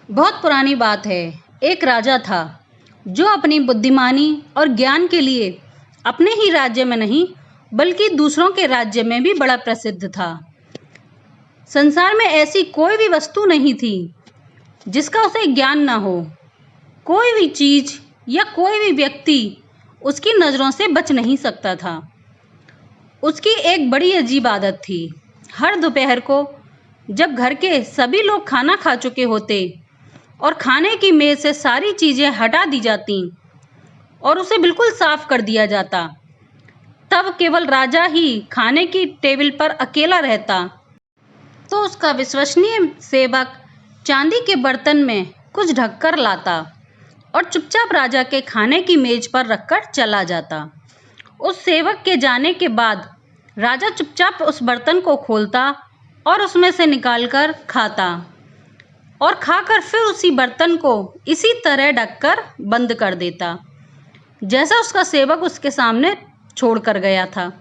बहुत पुरानी बात है। एक राजा था जो अपनी बुद्धिमानी और ज्ञान के लिए अपने ही राज्य में नहीं बल्कि दूसरों के राज्य में भी बड़ा प्रसिद्ध था। संसार में ऐसी कोई भी वस्तु नहीं थी जिसका उसे ज्ञान ना हो। कोई भी चीज या कोई भी व्यक्ति उसकी नज़रों से बच नहीं सकता था। उसकी एक बड़ी अजीब आदत थी। हर दोपहर को जब घर के सभी लोग खाना खा चुके होते और खाने की मेज से सारी चीज़ें हटा दी जाती और उसे बिल्कुल साफ कर दिया जाता, तब केवल राजा ही खाने की टेबल पर अकेला रहता। तो उसका विश्वसनीय सेवक चांदी के बर्तन में कुछ ढककर लाता और चुपचाप राजा के खाने की मेज पर रखकर चला जाता। उस सेवक के जाने के बाद राजा चुपचाप उस बर्तन को खोलता और उसमें से निकालकर खाता और खाकर फिर उसी बर्तन को इसी तरह ढककर बंद कर देता जैसा उसका सेवक उसके सामने छोड़कर गया था।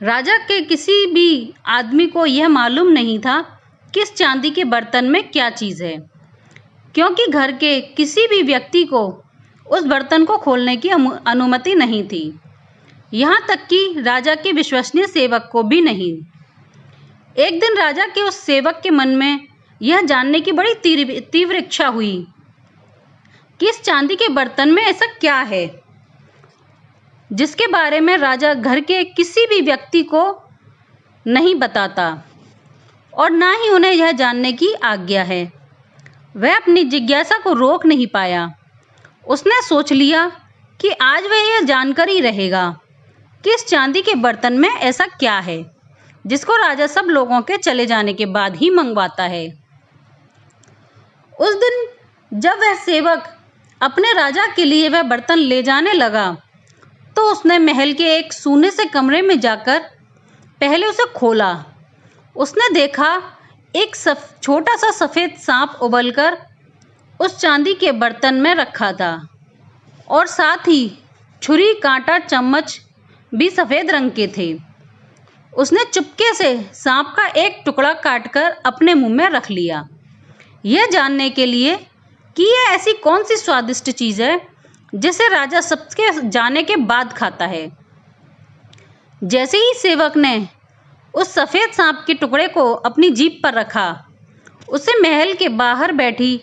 राजा के किसी भी आदमी को यह मालूम नहीं था कि इस चांदी के बर्तन में क्या चीज़ है, क्योंकि घर के किसी भी व्यक्ति को उस बर्तन को खोलने की अनुमति नहीं थी, यहाँ तक कि राजा के विश्वसनीय सेवक को भी नहीं। एक दिन राजा के उस सेवक के मन में यह जानने की बड़ी तीव्र इच्छा हुई कि इस चांदी के बर्तन में ऐसा क्या है जिसके बारे में राजा घर के किसी भी व्यक्ति को नहीं बताता और ना ही उन्हें यह जानने की आज्ञा है। वह अपनी जिज्ञासा को रोक नहीं पाया। उसने सोच लिया कि आज वह यह जानकर ही रहेगा कि इस चांदी के बर्तन में ऐसा क्या है जिसको राजा सब लोगों के चले जाने के बाद ही मंगवाता है। उस दिन जब वह सेवक अपने राजा के लिए वह बर्तन ले जाने लगा तो उसने महल के एक सूने से कमरे में जाकर पहले उसे खोला। उसने देखा एक छोटा सा सफ़ेद सांप उबलकर उस चांदी के बर्तन में रखा था और साथ ही छुरी, कांटा, चम्मच भी सफ़ेद रंग के थे। उसने चुपके से सांप का एक टुकड़ा काटकर अपने मुंह में रख लिया, यह जानने के लिए कि यह ऐसी कौन सी स्वादिष्ट चीज़ है जिसे राजा सबके जाने के बाद खाता है। जैसे ही सेवक ने उस सफ़ेद सांप के टुकड़े को अपनी जीभ पर रखा, उसे महल के बाहर बैठी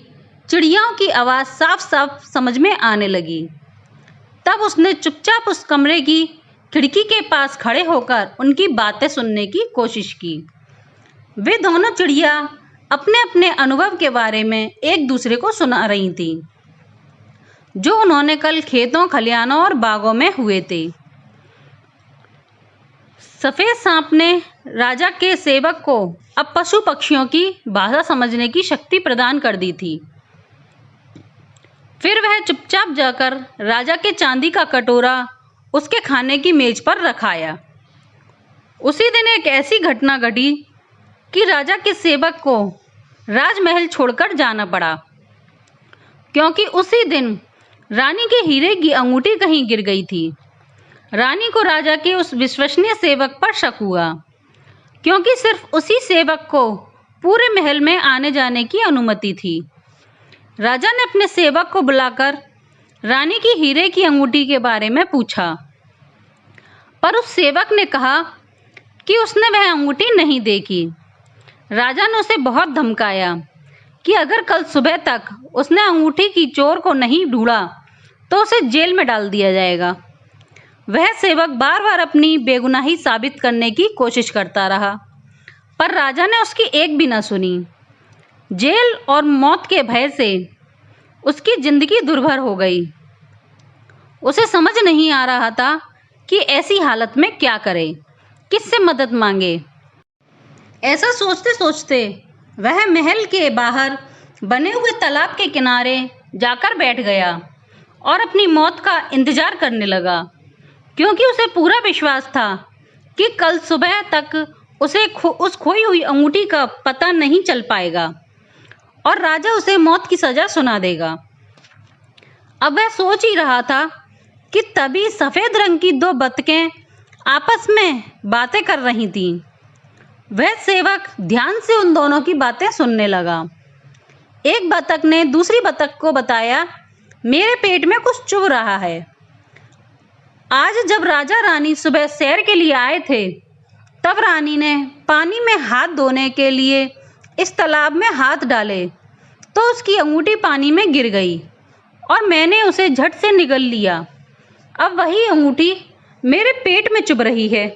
चिड़ियाओं की आवाज़ साफ साफ समझ में आने लगी। तब उसने चुपचाप उस कमरे की खिड़की के पास खड़े होकर उनकी बातें सुनने की कोशिश की। वे दोनों चिड़िया अपने अपने अनुभव के बारे में एक दूसरे को सुना रही थीं, जो उन्होंने कल खेतों, खलिहानों और बागों में हुए थे। सफ़ेद सांप ने राजा के सेवक को अब पशु पक्षियों की भाषा समझने की शक्ति प्रदान कर दी थी। फिर वह चुपचाप जाकर राजा के चांदी का कटोरा उसके खाने की मेज पर रखाया। उसी दिन एक ऐसी घटना घटी कि राजा के सेवक को राजमहल छोड़कर जाना पड़ा, क्योंकि उसी दिन रानी के हीरे की अंगूठी कहीं गिर गई थी। रानी को राजा के उस विश्वसनीय सेवक पर शक हुआ, क्योंकि सिर्फ उसी सेवक को पूरे महल में आने जाने की अनुमति थी। राजा ने अपने सेवक को बुलाकर रानी की हीरे की अंगूठी के बारे में पूछा, पर उस सेवक ने कहा कि उसने वह अंगूठी नहीं देखी। राजा ने उसे बहुत धमकाया कि अगर कल सुबह तक उसने अंगूठी की चोर को नहीं ढूंढा तो उसे जेल में डाल दिया जाएगा। वह सेवक बार बार अपनी बेगुनाही साबित करने की कोशिश करता रहा, पर राजा ने उसकी एक भी न सुनी। जेल और मौत के भय से उसकी जिंदगी दुर्भर हो गई। उसे समझ नहीं आ रहा था कि ऐसी हालत में क्या करे, किससे मदद मांगे। ऐसा सोचते सोचते वह महल के बाहर बने हुए तालाब के किनारे जाकर बैठ गया और अपनी मौत का इंतजार करने लगा, क्योंकि उसे पूरा विश्वास था कि कल सुबह तक उसे उस खोई हुई अंगूठी का पता नहीं चल पाएगा और राजा उसे मौत की सज़ा सुना देगा। अब वह सोच ही रहा था कि तभी सफ़ेद रंग की दो बतखें आपस में बातें कर रही थीं। वह सेवक ध्यान से उन दोनों की बातें सुनने लगा। एक बतख ने दूसरी बतख को बताया, मेरे पेट में कुछ चुभ रहा है। आज जब राजा रानी सुबह सैर के लिए आए थे, तब रानी ने पानी में हाथ धोने के लिए इस तालाब में हाथ डाले तो उसकी अंगूठी पानी में गिर गई और मैंने उसे झट से निगल लिया। अब वही अंगूठी मेरे पेट में चुभ रही है।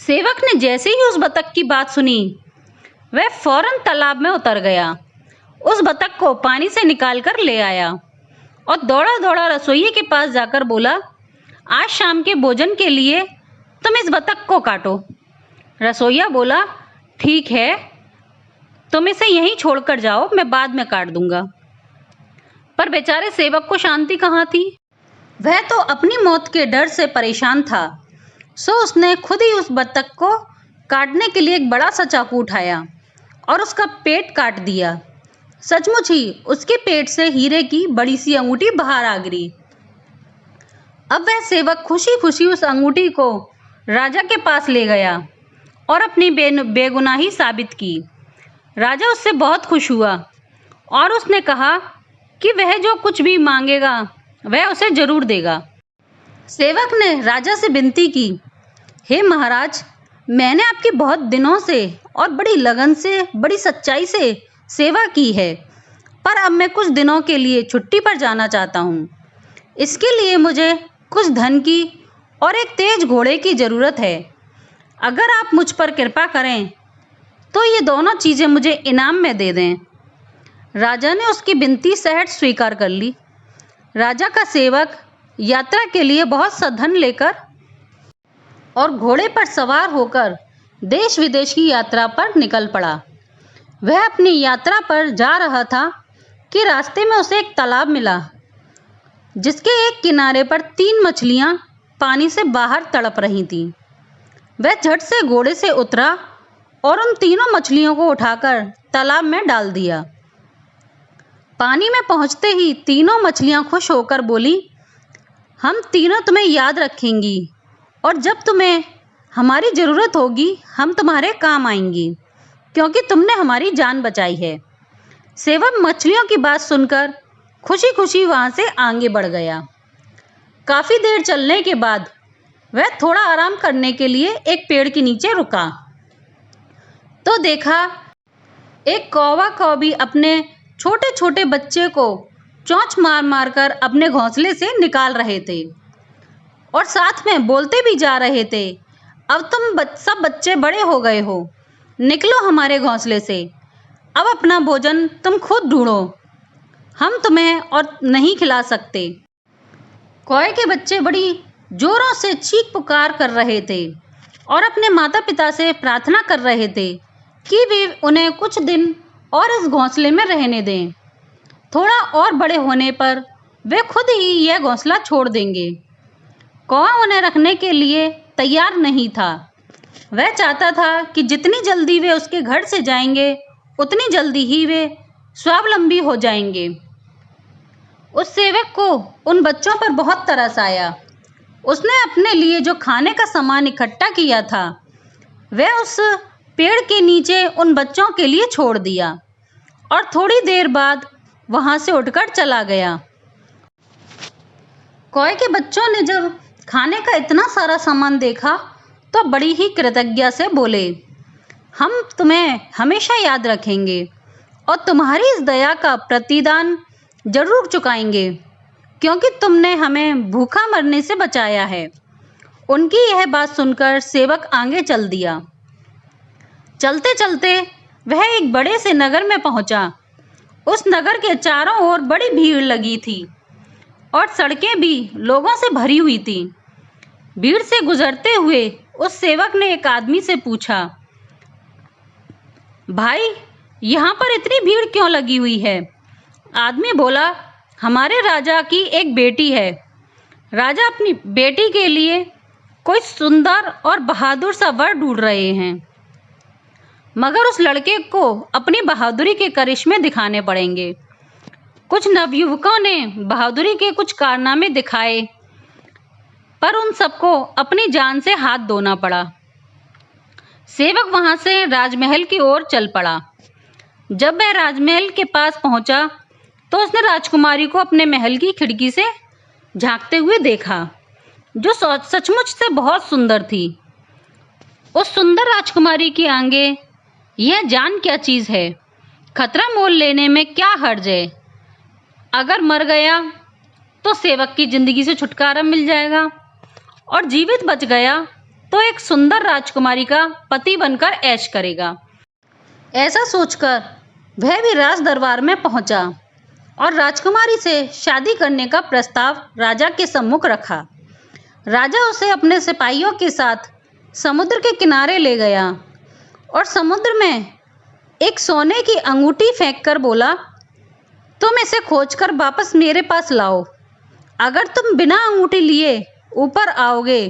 सेवक ने जैसे ही उस बतख की बात सुनी, वह फौरन तालाब में उतर गया, उस बतख को पानी से निकाल कर ले आया और दौड़ा दौड़ा रसोइये के पास जाकर बोला, आज शाम के भोजन के लिए तुम इस बतख को काटो। रसोइया बोला, ठीक है, तुम इसे यहीं छोड़कर जाओ, मैं बाद में काट दूंगा। पर बेचारे सेवक को शांति कहाँ थी। वह तो अपनी मौत के डर से परेशान था, सो उसने खुद ही उस बतख को काटने के लिए एक बड़ा सा चाकू उठाया और उसका पेट काट दिया। सचमुच ही उसके पेट से हीरे की बड़ी सी अंगूठी बाहर आ गिरी। अब वह सेवक खुशी खुशी उस अंगूठी को राजा के पास ले गया और अपनी बेगुनाही साबित की। राजा उससे बहुत खुश हुआ और उसने कहा कि वह जो कुछ भी मांगेगा वह उसे जरूर देगा। सेवक ने राजा से विनती की, हे महाराज, मैंने आपकी बहुत दिनों से और बड़ी लगन से, बड़ी सच्चाई से सेवा की है, पर अब मैं कुछ दिनों के लिए छुट्टी पर जाना चाहता हूँ। इसके लिए मुझे कुछ धन की और एक तेज घोड़े की ज़रूरत है। अगर आप मुझ पर कृपा करें तो ये दोनों चीज़ें मुझे इनाम में दे दें। राजा ने उसकी विनती सहज स्वीकार कर ली। राजा का सेवक यात्रा के लिए बहुत सा धन लेकर और घोड़े पर सवार होकर देश विदेश की यात्रा पर निकल पड़ा। वह अपनी यात्रा पर जा रहा था कि रास्ते में उसे एक तालाब मिला, जिसके एक किनारे पर 3 मछलियां पानी से बाहर तड़प रही थीं। वह झट से घोड़े से उतरा और उन तीनों मछलियों को उठाकर तालाब में डाल दिया। पानी में पहुंचते ही तीनों मछलियां खुश होकर बोली, हम तीनों तुम्हें याद रखेंगी और जब तुम्हें हमारी ज़रूरत होगी हम तुम्हारे काम आएंगी, क्योंकि तुमने हमारी जान बचाई है। सेवक मछलियों की बात सुनकर खुशी खुशी वहाँ से आगे बढ़ गया। काफ़ी देर चलने के बाद वह थोड़ा आराम करने के लिए एक पेड़ के नीचे रुका तो देखा एक कौवा कौवी अपने छोटे छोटे बच्चे को चोंच मार मार कर अपने घोंसले से निकाल रहे थे और साथ में बोलते भी जा रहे थे, अब तुम सब बच्चे बड़े हो गए हो, निकलो हमारे घोंसले से, अब अपना भोजन तुम खुद ढूंढो, हम तुम्हें और नहीं खिला सकते। कौवे के बच्चे बड़ी जोरों से चीख पुकार कर रहे थे और अपने माता पिता से प्रार्थना कर रहे थे कि वे उन्हें कुछ दिन और इस घोंसले में रहने दें। थोड़ा और बड़े होने पर वे खुद ही यह घोंसला छोड़ देंगे। कौवा उन्हें रखने के लिए तैयार नहीं था। वह चाहता था कि जितनी जल्दी वे उसके घर से जाएंगे उतनी जल्दी ही वे स्वावलंबी हो जाएंगे। उस सेवक को उन बच्चों पर बहुत तरस आया। उसने अपने लिए जो खाने का सामान इकट्ठा किया था वह उस पेड़ के नीचे उन बच्चों के लिए छोड़ दिया और थोड़ी देर बाद वहाँ से उठकर चला गया। कौवे के बच्चों ने जब खाने का इतना सारा सामान देखा तो बड़ी ही कृतज्ञता से बोले, हम तुम्हें हमेशा याद रखेंगे और तुम्हारी इस दया का प्रतिदान जरूर चुकाएंगे, क्योंकि तुमने हमें भूखा मरने से बचाया है। उनकी यह बात सुनकर सेवक आगे चल दिया। चलते चलते वह एक बड़े से नगर में पहुंचा। उस नगर के चारों ओर बड़ी भीड़ लगी थी और सड़कें भी लोगों से भरी हुई थी। भीड़ से गुजरते हुए उस सेवक ने एक आदमी से पूछा, भाई, यहाँ पर इतनी भीड़ क्यों लगी हुई है? आदमी बोला, हमारे राजा की एक बेटी है। राजा अपनी बेटी के लिए कोई सुंदर और बहादुर सा वर ढूंढ रहे हैं, मगर उस लड़के को अपनी बहादुरी के करिश्मे दिखाने पड़ेंगे। कुछ नवयुवकों ने बहादुरी के कुछ कारनामे दिखाए, पर उन सबको अपनी जान से हाथ धोना पड़ा। सेवक वहां से राजमहल की ओर चल पड़ा। जब वह राजमहल के पास पहुंचा तो उसने राजकुमारी को अपने महल की खिड़की से झांकते हुए देखा, जो सचमुच से बहुत सुंदर थी। उस सुंदर राजकुमारी की आगे यह जान क्या चीज़ है, खतरा मोल लेने में क्या हर्ज है। अगर मर गया तो सेवक की जिंदगी से छुटकारा मिल जाएगा, और जीवित बच गया तो एक सुंदर राजकुमारी का पति बनकर ऐश करेगा। ऐसा सोचकर वह भी राज दरबार में पहुंचा और राजकुमारी से शादी करने का प्रस्ताव राजा के सम्मुख रखा। राजा उसे अपने सिपाहियों के साथ समुद्र के किनारे ले गया और समुद्र में एक सोने की अंगूठी फेंककर बोला, तुम इसे खोजकर वापस मेरे पास लाओ। अगर तुम बिना अंगूठी लिए ऊपर आओगे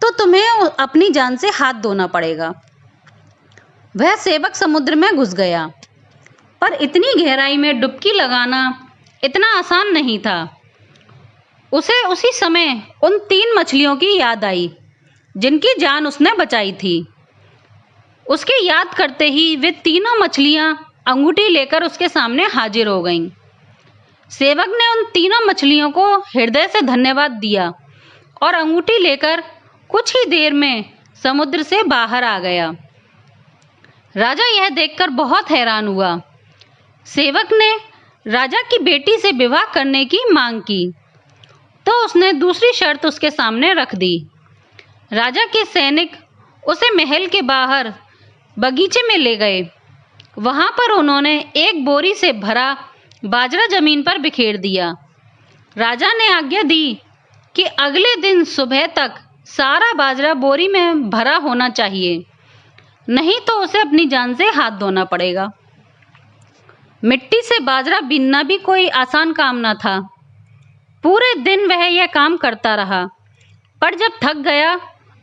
तो तुम्हें अपनी जान से हाथ धोना पड़ेगा। वह सेवक समुद्र में घुस गया, पर इतनी गहराई में डुबकी लगाना इतना आसान नहीं था। उसे उसी समय उन 3 मछलियों की याद आई जिनकी जान उसने बचाई थी। उसके याद करते ही वे तीनों मछलियां अंगूठी लेकर उसके सामने हाजिर हो गईं। सेवक ने उन तीनों मछलियों को हृदय से धन्यवाद दिया और अंगूठी लेकर कुछ ही देर में समुद्र से बाहर आ गया। राजा यह देखकर बहुत हैरान हुआ। सेवक ने राजा की बेटी से विवाह करने की मांग की तो उसने दूसरी शर्त उसके सामने रख दी। राजा के सैनिक उसे महल के बाहर बगीचे में ले गए। वहां पर उन्होंने एक बोरी से भरा बाजरा जमीन पर बिखेर दिया। राजा ने आज्ञा दी कि अगले दिन सुबह तक सारा बाजरा बोरी में भरा होना चाहिए, नहीं तो उसे अपनी जान से हाथ धोना पड़ेगा। मिट्टी से बाजरा बीनना भी कोई आसान काम न था। पूरे दिन वह यह काम करता रहा, पर जब थक गया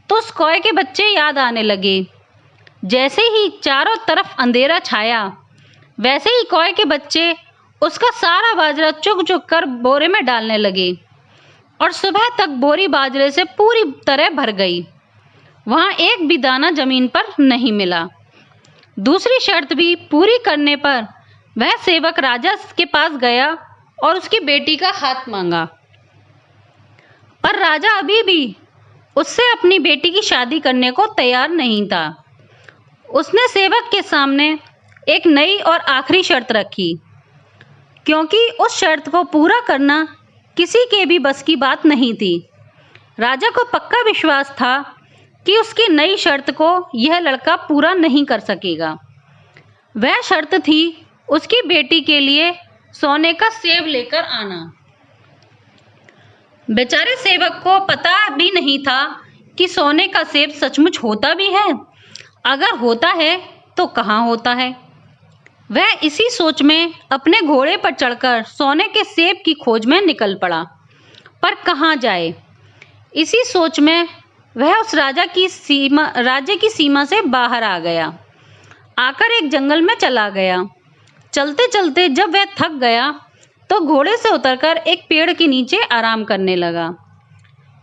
तो उस कौए के बच्चे याद आने लगे। जैसे ही चारों तरफ अंधेरा छाया, वैसे ही कौए के बच्चे उसका सारा बाजरा चुग चुग कर बोरे में डालने लगे और सुबह तक बोरी बाजरे से पूरी तरह भर गई। वहाँ एक भी दाना जमीन पर नहीं मिला। दूसरी शर्त भी पूरी करने पर वह सेवक राजा के पास गया और उसकी बेटी का हाथ मांगा, पर राजा अभी भी उससे अपनी बेटी की शादी करने को तैयार नहीं था। उसने सेवक के सामने एक नई और आखिरी शर्त रखी, क्योंकि उस शर्त को पूरा करना किसी के भी बस की बात नहीं थी। राजा को पक्का विश्वास था कि उसकी नई शर्त को यह लड़का पूरा नहीं कर सकेगा। वह शर्त थी उसकी बेटी के लिए सोने का सेब लेकर आना। बेचारे सेवक को पता भी नहीं था कि सोने का सेब सचमुच होता भी है। अगर होता है तो कहाँ होता है। वह इसी सोच में अपने घोड़े पर चढ़कर सोने के सेब की खोज में निकल पड़ा, पर कहाँ जाए। इसी सोच में वह उस राज्य की सीमा से बाहर आ गया, आकर एक जंगल में चला गया। चलते चलते जब वह थक गया तो घोड़े से उतरकर एक पेड़ के नीचे आराम करने लगा।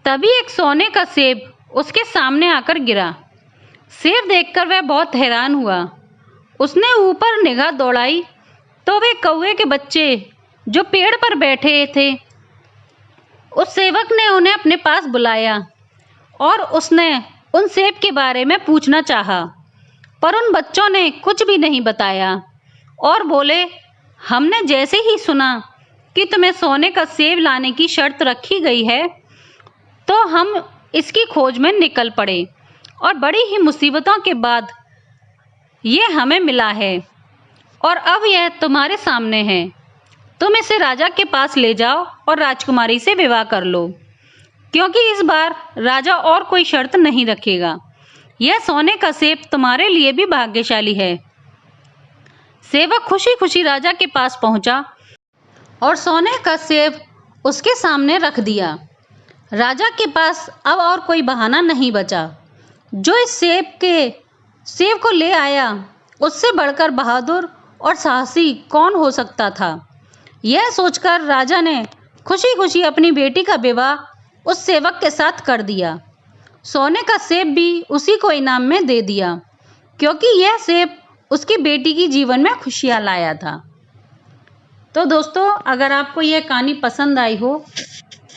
तभी एक सोने का सेब उसके सामने आकर गिरा। सेब देखकर वह बहुत हैरान हुआ। उसने ऊपर निगाह दौड़ाई तो वे कौवे के बच्चे जो पेड़ पर बैठे थे, उस सेवक ने उन्हें अपने पास बुलाया और उसने उन सेब के बारे में पूछना चाहा, पर उन बच्चों ने कुछ भी नहीं बताया और बोले, हमने जैसे ही सुना कि तुम्हें सोने का सेब लाने की शर्त रखी गई है तो हम इसकी खोज में निकल पड़े और बड़ी ही मुसीबतों के बाद ये हमें मिला है और अब यह तुम्हारे सामने है। तुम इसे राजा के पास ले जाओ और राजकुमारी से विवाह कर लो, क्योंकि इस बार राजा और कोई शर्त नहीं रखेगा। यह सोने का सेब तुम्हारे लिए भी भाग्यशाली है। सेवक खुशी खुशी राजा के पास पहुंचा और सोने का सेब उसके सामने रख दिया। राजा के पास अब और कोई बहाना नहीं बचा। जो इस सेब को ले आया, उससे बढ़कर बहादुर और साहसी कौन हो सकता था। यह सोचकर राजा ने खुशी खुशी अपनी बेटी का विवाह उस सेवक के साथ कर दिया। सोने का सेब भी उसी को इनाम में दे दिया, क्योंकि यह सेब उसकी बेटी की जीवन में खुशियाँ लाया था। तो दोस्तों, अगर आपको यह कहानी पसंद आई हो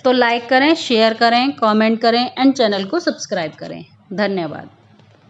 तो लाइक करें, शेयर करें, कमेंट करें एंड चैनल को सब्सक्राइब करें। धन्यवाद।